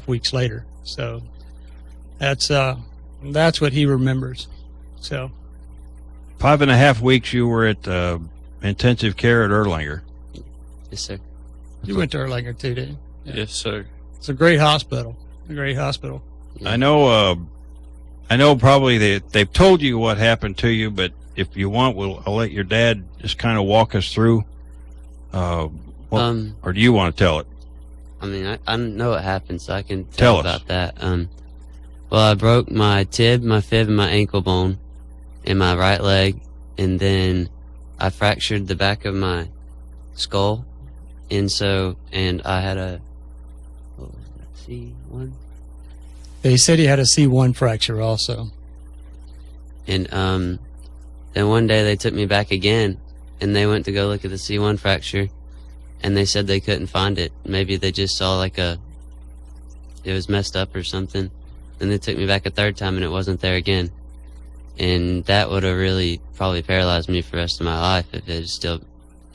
weeks later. So that's what he remembers. So 5.5 weeks you were at intensive care at Erlanger. Yes, sir. you went to Erlanger too, didn't you? Yeah. Yes, sir. It's a great hospital. A great hospital. Yeah. I know probably they've told you what happened to you, but if you want, I'll let your dad just kind of walk us through. Or do you want to tell it? I mean, I know what happened, so I can Tell tell us. about that. Well, I broke my tib, my fib, and my ankle bone in my right leg, and then I fractured the back of my skull, and I had a, what was that, C1? They said he had a C1 fracture also. And then one day they took me back again, and they went to go look at the C1 fracture, and they said they couldn't find it. Maybe they just saw it was messed up or something. Then they took me back a third time, and it wasn't there again. And that would have really probably paralyzed me for the rest of my life if it was still.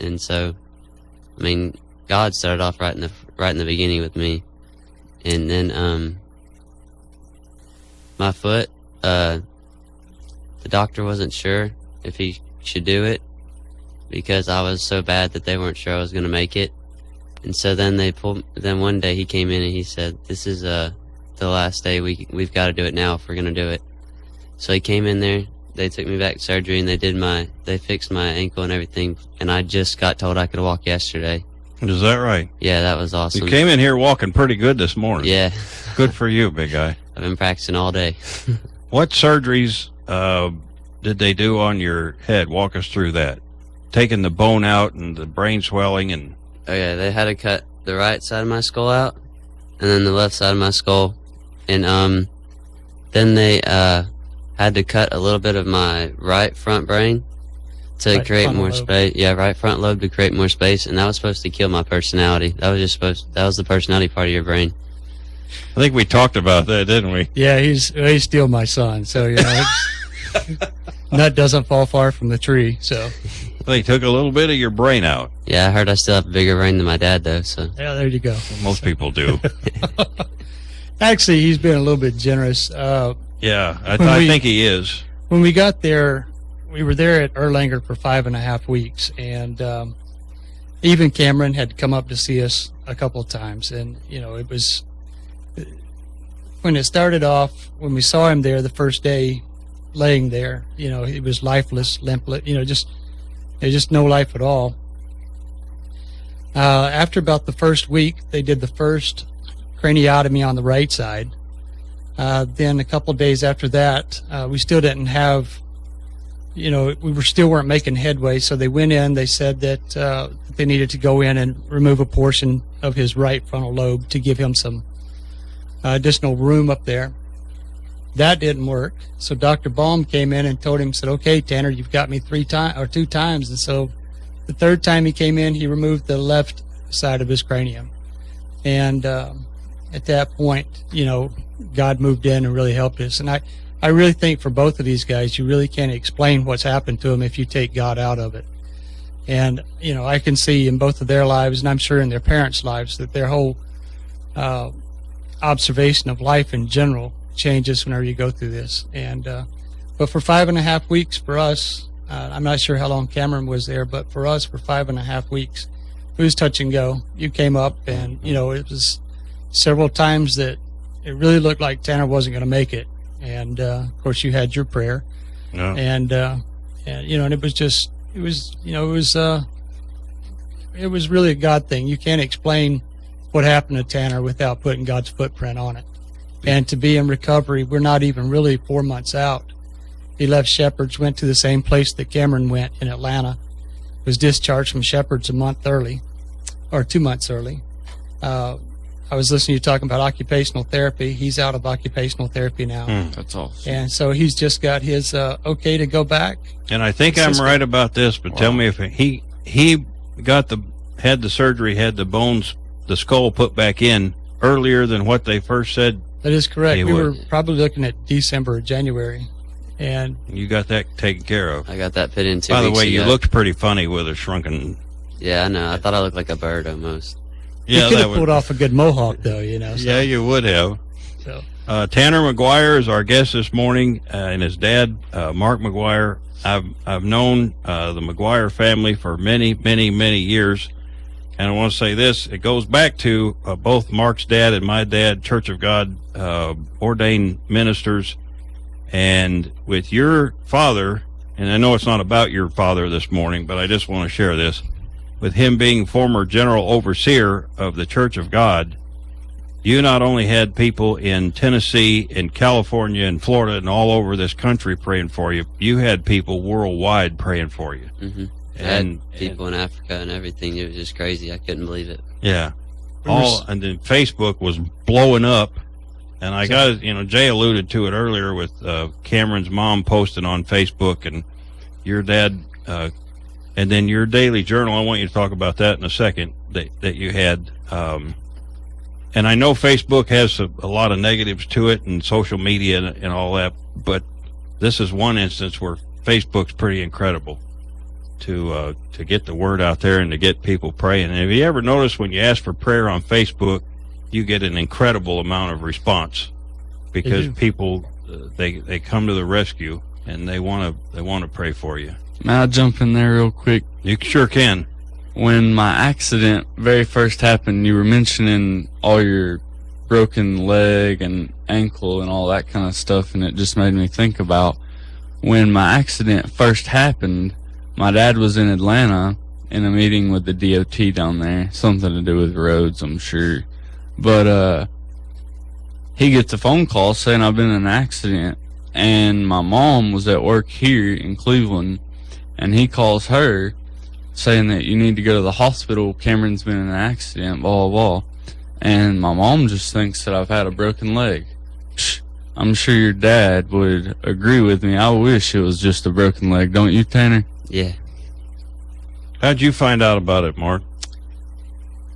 And so, I mean, God started off right in the beginning with me, and then my foot. The doctor wasn't sure if he should do it because I was so bad that they weren't sure I was going to make it. And so then then one day he came in and he said, "This is the last day. We've got to do it now if we're going to do it." So he came in there, they took me back to surgery, and they fixed my ankle and everything, and I just got told I could walk yesterday. Is that right? Yeah, that was awesome. You came in here walking pretty good this morning. Yeah. Good for you, big guy. I've been practicing all day. What surgeries did they do on your head? Walk us through that. Taking the bone out and the brain swelling and... Oh yeah, they had to cut the right side of my skull out, and then the left side of my skull, and then they had to cut a little bit of my right front brain to Right create frontal more lobe. space. Yeah, right front lobe to create more space, and that was supposed to kill my personality. That was the personality part of your brain. I think we talked about that, didn't we? Yeah, he's still my son. So, nut doesn't fall far from the tree. So, They took a little bit of your brain out. Yeah, I heard I still have a bigger brain than my dad, though. So yeah, there you go. Most people do. Actually, he's been a little bit generous. Yeah, I When think he is. When we got there, we were there at Erlanger for 5.5 weeks, and even Cameron had come up to see us a couple of times, and it was when it started off, when we saw him there the first day laying there, he was lifeless, limpless, just no life at all. After about the first week, they did the first craniotomy on the right side. Then a couple of days after that, we still didn't have, we still weren't making headway. So they went in, they said that they needed to go in and remove a portion of his right frontal lobe to give him some additional room up there. That didn't work. So Dr. Baum came in and told him, said, "Okay, Tanner, you've got me 2 times. And so the third time he came in, he removed the left side of his cranium. And at that point, God moved in and really helped us. And I really think for both of these guys, you really can't explain what's happened to them if you take God out of it. And, I can see in both of their lives, and I'm sure in their parents' lives, that their whole observation of life in general changes whenever you go through this. And but for 5.5 weeks for us, I'm not sure how long Cameron was there, but for us, for 5.5 weeks, it was touch and go. You came up, and it was several times that it really looked like Tanner wasn't going to make it. And of course, you had your prayer, No. and it was just, it was really a God thing. You can't explain what happened to Tanner without putting God's footprint on it. And to be in recovery, we're not even really 4 months out. He left Shepherd's, went to the same place that Cameron went in Atlanta, was discharged from Shepherd's 2 months early. I was listening to you talking about occupational therapy. He's out of occupational therapy now. That's awesome. And so he's just got his okay to go back. And I think I'm right about this, but tell me if he had the surgery, had the bones, the skull put back in earlier than what they first said. That is correct. He We were would. probably looking at December or January. And You got that taken care of. I got that put in 2 By the weeks way, you ago. looked pretty funny with a shrunken. Yeah, I know. I thought I looked like a bird almost. He could have pulled off a good mohawk, though, you know. So. Yeah, you would have. So. Tanner McGuire is our guest this morning, and his dad, Mark McGuire. I've known the McGuire family for many, many, many years, and I want to say this: it goes back to both Mark's dad and my dad, Church of God, ordained ministers, and with your father. And I know it's not about your father this morning, but I just want to share this. With him being former general overseer of the Church of God, you not only had people in Tennessee, in California, and Florida, and all over this country praying for you, you had people worldwide praying for you. Mm-hmm. And people in Africa and everything. It was just crazy. I couldn't believe it. Yeah. And then Facebook was blowing up. And I got, Jay alluded to it earlier with Cameron's mom posting on Facebook, and your dad, and then your daily journal. I want you to talk about that in a second, that you had. And I know Facebook has a lot of negatives to it, and social media and all that, but this is one instance where Facebook's pretty incredible to get the word out there and to get people praying. And have you ever noticed when you ask for prayer on Facebook, you get an incredible amount of response, because people they come to the rescue and they want to pray for you. May I jump in there real quick? You sure can. When my accident very first happened, you were mentioning all your broken leg and ankle and all that kind of stuff, and it just made me think about when my accident first happened. My dad was in Atlanta in a meeting with the DOT down there, something to do with roads, I'm sure. But he gets a phone call saying I've been in an accident, and my mom was at work here in Cleveland, and he calls her saying that you need to go to the hospital. Cameron's been in an accident, blah, blah, blah. And my mom just thinks that I've had a broken leg. Psh, I'm sure your dad would agree with me. I wish it was just a broken leg. Don't you, Tanner? Yeah. How'd you find out about it, Mark?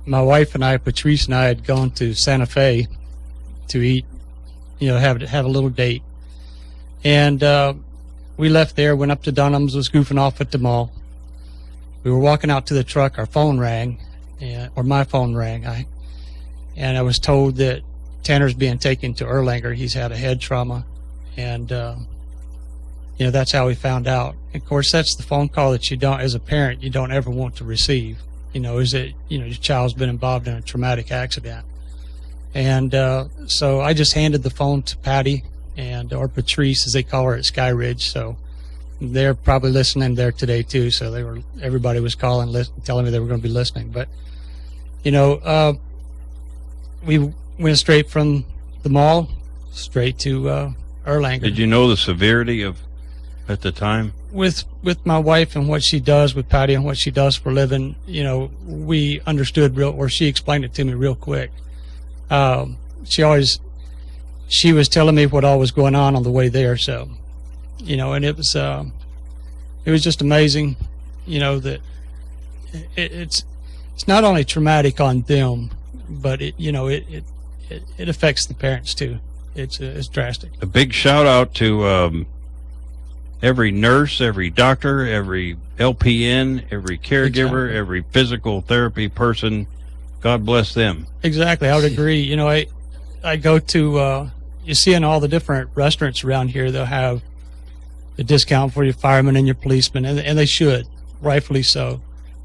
My wife and I, Patrice and I, had gone to Santa Fe to eat, have a little date. And we left there, went up to Dunham's, was goofing off at the mall. We were walking out to the truck, our phone rang, or my phone rang, and I was told that Tanner's being taken to Erlanger. He's had a head trauma, and that's how we found out. Of course, that's the phone call that you don't, as a parent, you don't ever want to receive. Is that your child's been involved in a traumatic accident, and so I just handed the phone to Patty or Patrice, as they call her at Sky Ridge. So they're probably listening there today too. So everybody was calling, telling me they were going to be listening. But we went straight from the mall straight to Erlanger. Did you know the severity of at the time? With my wife and what she does, with Patty and what she does for a living, we understood or she explained it to me real quick. She was telling me what all was going on the way there. So, and it was just amazing, that it's not only traumatic on them, but it affects the parents too. It's drastic. A big shout out to every nurse, every doctor, every LPN, every caregiver, every physical therapy person. God bless them. Exactly. I would agree. I go to, you see in all the different restaurants around here, they'll have a discount for your firemen and your policemen, and they should, rightfully so.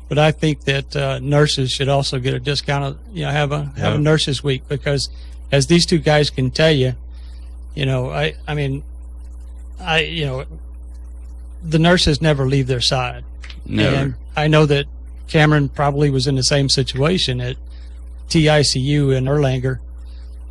But I think that nurses should also get a discount, have a nurses week, because as these two guys can tell you, the nurses never leave their side. Never. And I know that Cameron probably was in the same situation at TICU in Erlanger,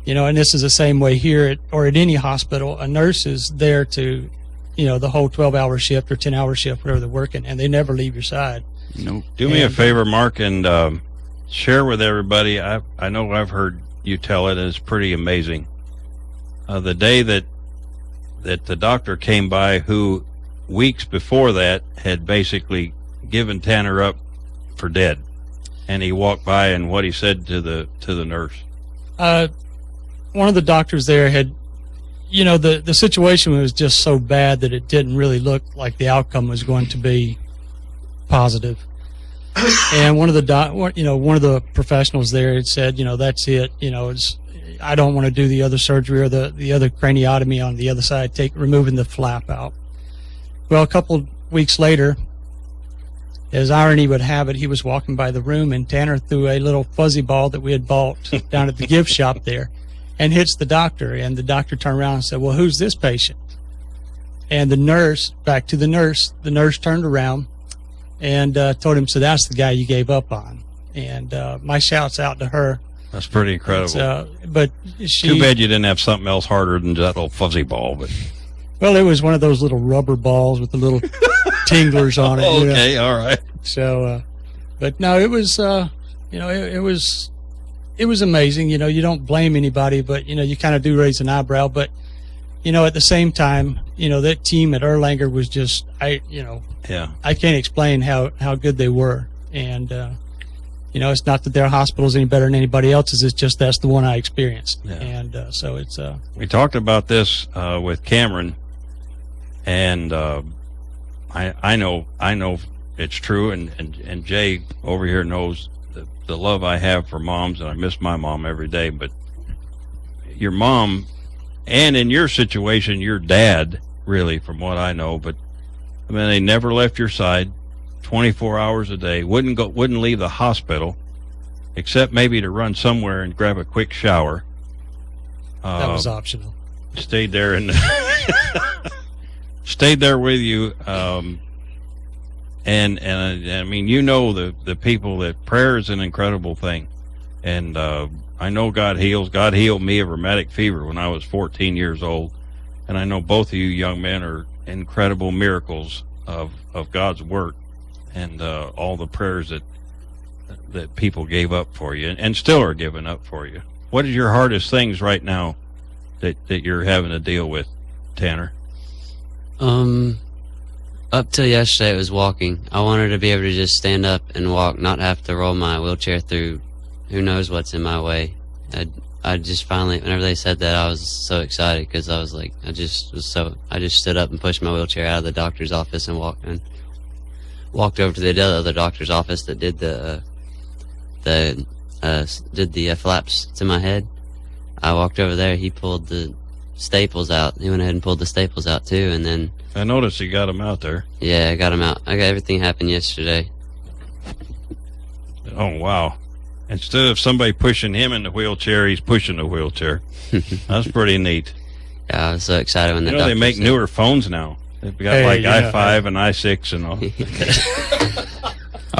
and this is the same way here or at any hospital. A nurse is there to, the whole 12-hour shift or 10-hour shift, whatever they're working, and they never leave your side. Nope. Do me a favor, Mark, and share with everybody. I know I've heard you tell it, and it's pretty amazing. The day that the doctor came by, who weeks before that had basically given Tanner up for dead, and he walked by, and what he said to the nurse. One of the doctors there had, the situation was just so bad that it didn't really look like the outcome was going to be positive. And one of the professionals there had said, that's it. I don't want to do the other surgery or the other craniotomy on the other side, removing the flap out. Well, a couple weeks later, as irony would have it, he was walking by the room, and Tanner threw a little fuzzy ball that we had bought down at the gift shop there and hits the doctor. And the doctor turned around and said, "Well, who's this patient?" And the nurse turned around and told him, "So that's the guy you gave up on." And my shout's out to her. That's pretty incredible. But too bad you didn't have something else harder than that little fuzzy ball. But well, it was one of those little rubber balls with the little tinglers on it. Okay, all right. So, but no, it was, it was amazing. You don't blame anybody, but you kind of do raise an eyebrow. But at the same time, that team at Erlanger was just, I can't explain how good they were. And it's not that their hospital's any better than anybody else's. It's just that's the one I experienced. Yeah. And so it's. We talked about this with Cameron, and I know it's true, and Jay over here knows the love I have for moms, and I miss my mom every day. But your mom, and in your situation, your dad, really, from what I know, but I mean, they never left your side, 24 hours a day. Wouldn't leave the hospital, except maybe to run somewhere and grab a quick shower. That was optional. Stayed there and stayed there with you. And I mean, the people that prayer is an incredible thing. And I know God heals. God healed me of rheumatic fever when I was 14 years old. And I know both of you young men are incredible miracles of God's work, and all the prayers that people gave up for you and still are giving up for you. What is your hardest things right now that you're having to deal with, Tanner? Up till yesterday, it was walking. I wanted to be able to just stand up and walk, not have to roll my wheelchair through who knows what's in my way. I just finally, whenever they said that, I was so excited, because I was like, I just stood up and pushed my wheelchair out of the doctor's office and walked over to the other doctor's office that did the flaps to my head. I walked over there. He pulled the staples out. He went ahead and pulled the staples out too, and then I noticed you got them out there. Yeah, I got them out. Everything happened yesterday. Oh wow! Instead of somebody pushing him in the wheelchair, he's pushing the wheelchair. That's pretty neat. Yeah, I was so excited when the doctor they make said, newer phones now. They've got i5 and i6 and all.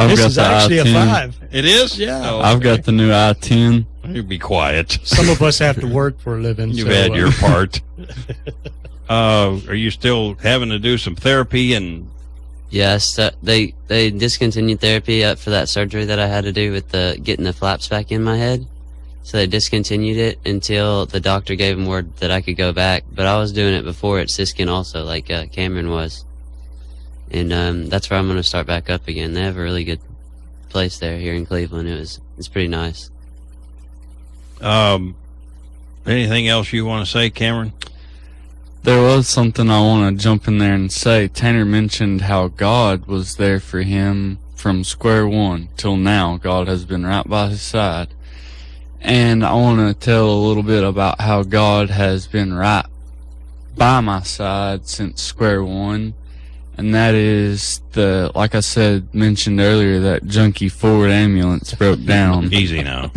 This is actually a 5. It is? Yeah. Oh, I've got the new i10. You be quiet. Some of us have to work for a living. You've had your part. Are you still having to do some therapy? And yes, they discontinued therapy for that surgery that I had to do with getting the flaps back in my head. So they discontinued it until the doctor gave them word that I could go back. But I was doing it before at Siskin also, like Cameron was. And that's where I'm going to start back up again. They have a really good place there here in Cleveland. It's pretty nice. Anything else you want to say, Cameron? There was something I want to jump in there and say. Tanner mentioned how God was there for him from square one till now. God has been right by his side. And I want to tell a little bit about how God has been right by my side since square one. And that is like I said, mentioned earlier, that junky Ford ambulance broke down. Easy now.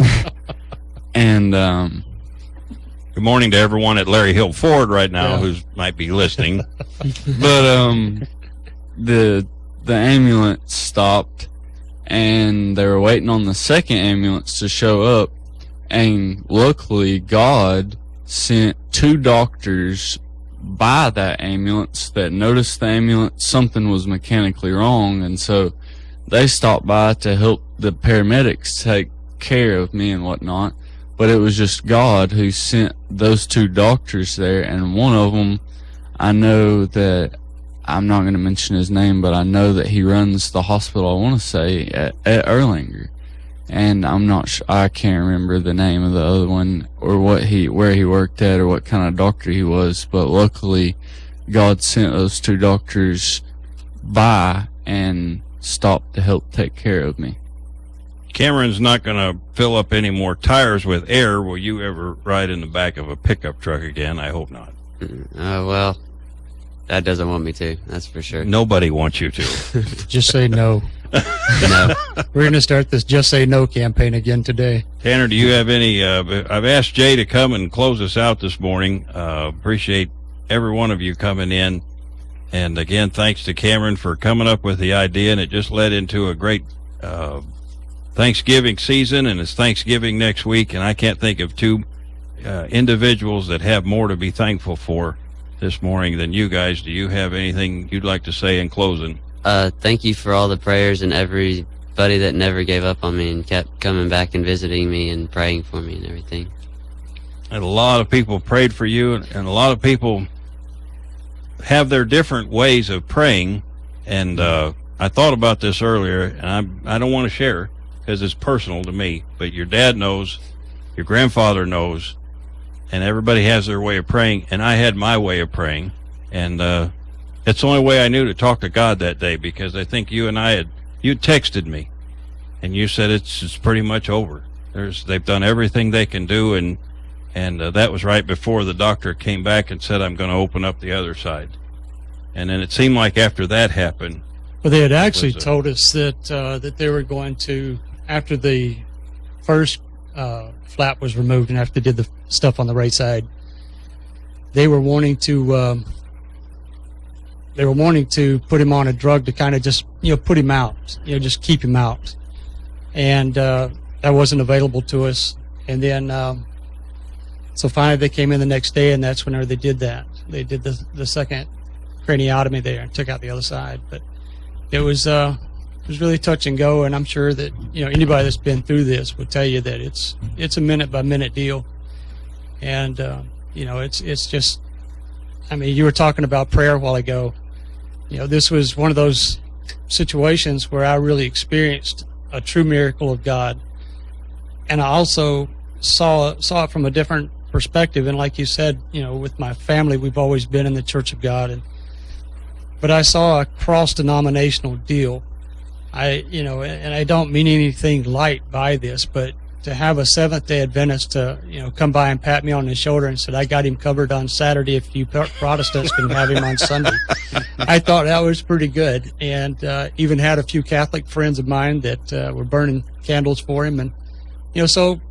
And, good morning to everyone at Larry Hill Ford right now who might be listening. But, the ambulance stopped, and they were waiting on the second ambulance to show up. And luckily, God sent 2 doctors by that ambulance that noticed the ambulance, something was mechanically wrong, and so they stopped by to help the paramedics take care of me and whatnot. But it was just God who sent those 2 doctors there, and one of them, I know that, I'm not going to mention his name, but I know that he runs the hospital, I want to say, at Erlanger. And I'm not sure, I can't remember the name of the other one, or where he worked at, or what kind of doctor he was, but luckily God sent those 2 doctors by and stopped to help take care of me. Cameron's not going to fill up any more tires with air. Will you ever ride in the back of a pickup truck again? I hope not. Well, Dad doesn't want me to, that's for sure. Nobody wants you to. Just say no. No. We're going to start this Just Say No campaign again today. Tanner, do you have any? I've asked Jay to come and close us out this morning. Appreciate every one of you coming in. And again, thanks to Cameron for coming up with the idea. And it just led into a great Thanksgiving season, and it's Thanksgiving next week. And I can't think of two individuals that have more to be thankful for this morning than you guys. Do you have anything you'd like to say in closing? Thank you for all the prayers and everybody that never gave up on me and kept coming back and visiting me and praying for me and everything. And a lot of people prayed for you, and a lot of people have their different ways of praying. And I thought about this earlier, and I don't want to share because it's personal to me, but your dad knows, your grandfather knows, and everybody has their way of praying, and I had my way of praying. And it's the only way I knew to talk to God that day, because I think you texted me, and you said it's pretty much over. They've done everything they can do, and that was right before the doctor came back and said, I'm going to open up the other side. And then it seemed like after that happened. Well, they had actually told us that they were going to, after the first flap was removed and after they did the stuff on the right side, they were wanting to put him on a drug to kind of just, put him out, just keep him out. And that wasn't available to us. And then, so finally they came in the next day, and that's whenever they did that. They did the second craniotomy there and took out the other side. But it was really touch and go, and I'm sure that, anybody that's been through this would tell you that it's a minute by minute deal. And, it's just, you were talking about prayer a while ago. This was one of those situations where I really experienced a true miracle of God. And I also saw it from a different perspective. And like you said, with my family, we've always been in the Church of God. But I saw a cross-denominational deal. And I don't mean anything light by this, but to have a Seventh-day Adventist to, come by and pat me on the shoulder and said, I got him covered on Saturday if you Protestants can have him on Sunday. I thought that was pretty good. And even had a few Catholic friends of mine that were burning candles for him. And, so,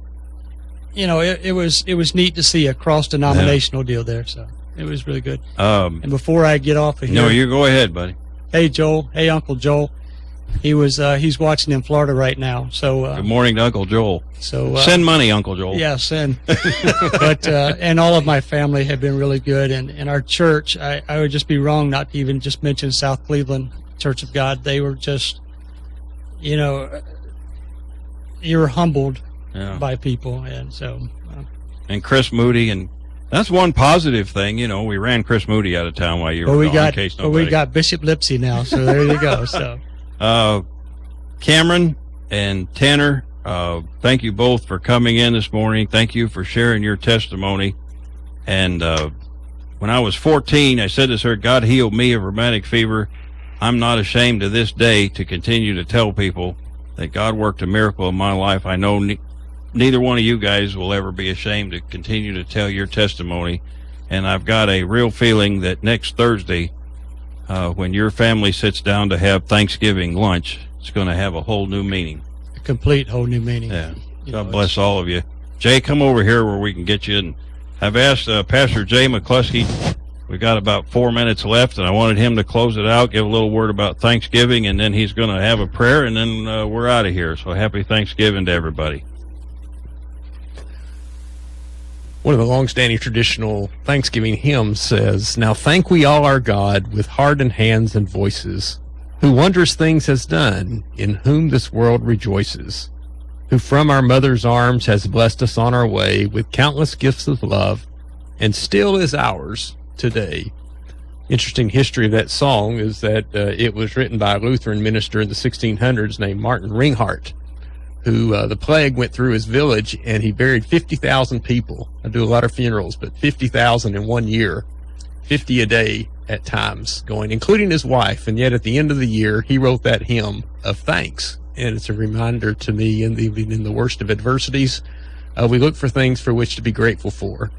it was neat to see a cross-denominational deal there. So it was really good. And before I get off of here. No, you go ahead, buddy. Hey, Joel. Hey, Uncle Joel. He's watching in Florida right now. So good morning to Uncle Joel. So send money, Uncle Joel. Yeah, send. But and all of my family have been really good, and our church. I would just be wrong not to even just mention South Cleveland Church of God. They were just, you were humbled by people, and so. And Chris Moody, and that's one positive thing. We ran Chris Moody out of town while you were gone. We got Bishop Lipsy now, so there you go. So. Cameron and Tanner, thank you both for coming in this morning. Thank you for sharing your testimony. And when I was 14, I said this here, God healed me of rheumatic fever. I'm not ashamed to this day to continue to tell people that God worked a miracle in my life. I know neither one of you guys will ever be ashamed to continue to tell your testimony. And I've got a real feeling that next Thursday, when your family sits down to have Thanksgiving lunch, it's going to have a whole new meaning. A complete whole new meaning. Yeah. God bless all of you. Jay, come over here where we can get you. And I've asked Pastor Jay McCluskey. We've got about 4 minutes left, and I wanted him to close it out, give a little word about Thanksgiving, and then he's going to have a prayer, and then we're out of here. So happy Thanksgiving to everybody. One of the long-standing traditional Thanksgiving hymns says, Now thank we all our God with heart and hands and voices, who wondrous things has done, in whom this world rejoices, who from our mother's arms has blessed us on our way with countless gifts of love, and still is ours today. Interesting history of that song is that it was written by a Lutheran minister in the 1600s named Martin Ringhart, who the plague went through his village, and he buried 50,000 people. I do a lot of funerals, but 50,000 in 1 year, 50 a day, at times going, including his wife. And yet at the end of the year, he wrote that hymn of thanks. And it's a reminder to me, even in the worst of adversities, we look for things for which to be grateful for.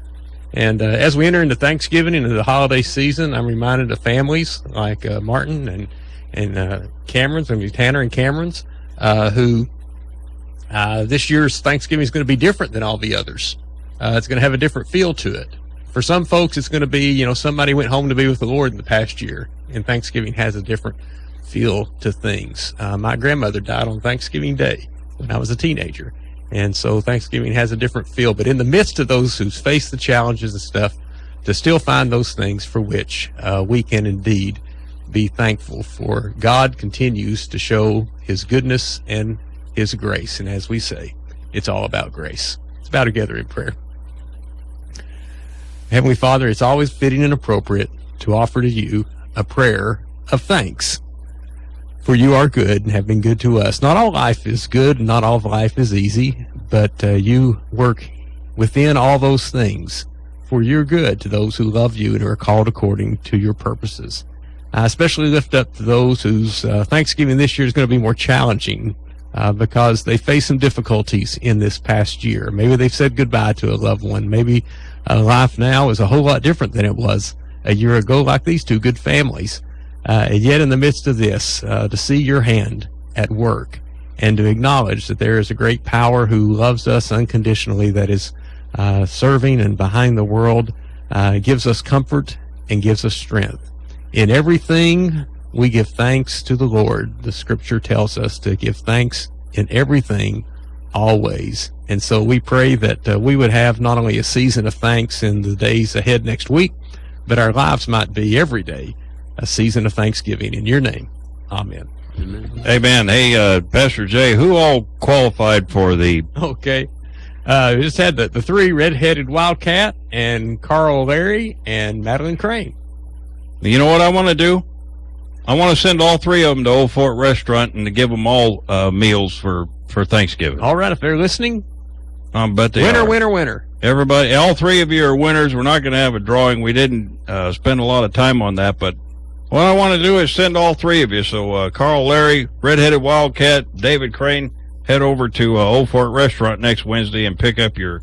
And as we enter into Thanksgiving, into the holiday season, I'm reminded of families like Martin and Cameron's, Tanner and Cameron's, who this year's Thanksgiving is going to be different than all the others. It's going to have a different feel to it. For some folks, it's going to be, somebody went home to be with the Lord in the past year, and Thanksgiving has a different feel to things. My grandmother died on Thanksgiving Day when I was a teenager, and so Thanksgiving has a different feel. But in the midst of those who's faced the challenges and stuff, to still find those things for which we can indeed be thankful for. God continues to show his goodness and his grace, and as we say, it's all about grace. Let's bow together in prayer. Heavenly Father, it's always fitting and appropriate to offer to you a prayer of thanks. For you are good and have been good to us. Not all life is good, and not all life is easy, but you work within all those things for your good to those who love you and are called according to your purposes. I especially lift up to those whose Thanksgiving this year is going to be more challenging because they face some difficulties in this past year. Maybe they've said goodbye to a loved one. Maybe life now is a whole lot different than it was a year ago, like these two good families. And yet in the midst of this, to see your hand at work and to acknowledge that there is a great power who loves us unconditionally, that is serving and behind the world, gives us comfort and gives us strength. In everything, we give thanks to the Lord. The scripture tells us to give thanks in everything, always. And so we pray that we would have not only a season of thanks in the days ahead next week, but our lives might be every day a season of thanksgiving. In your name, amen. Amen. Hey, Pastor Jay, who all qualified for the... Okay. We just had the three, Red-Headed Wildcat and Carl Larry and Madeline Crane. You know what I want to do? I want to send all three of them to Old Fort Restaurant and to give them all meals for Thanksgiving. All right, if they're listening, but they are. Winner. Everybody, all three of you are winners. We're not going to have a drawing. We didn't spend a lot of time on that, but what I want to do is send all three of you. So Carl Larry, Red-Headed Wildcat, David Crane, head over to Old Fort Restaurant next Wednesday and pick up your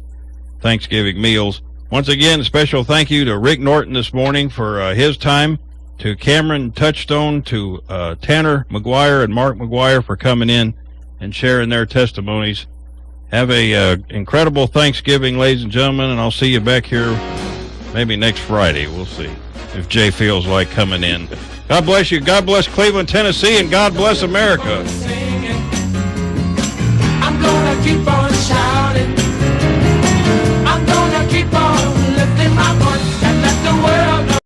Thanksgiving meals. Once again, special thank you to Rick Norton this morning for his time, to Cameron Touchstone, to Tanner McGuire and Mark McGuire for coming in and sharing their testimonies. Have a incredible Thanksgiving, ladies and gentlemen, and I'll see you back here maybe next Friday. We'll see if Jay feels like coming in. God bless you. God bless Cleveland, Tennessee, and God bless America. I'm gonna keep on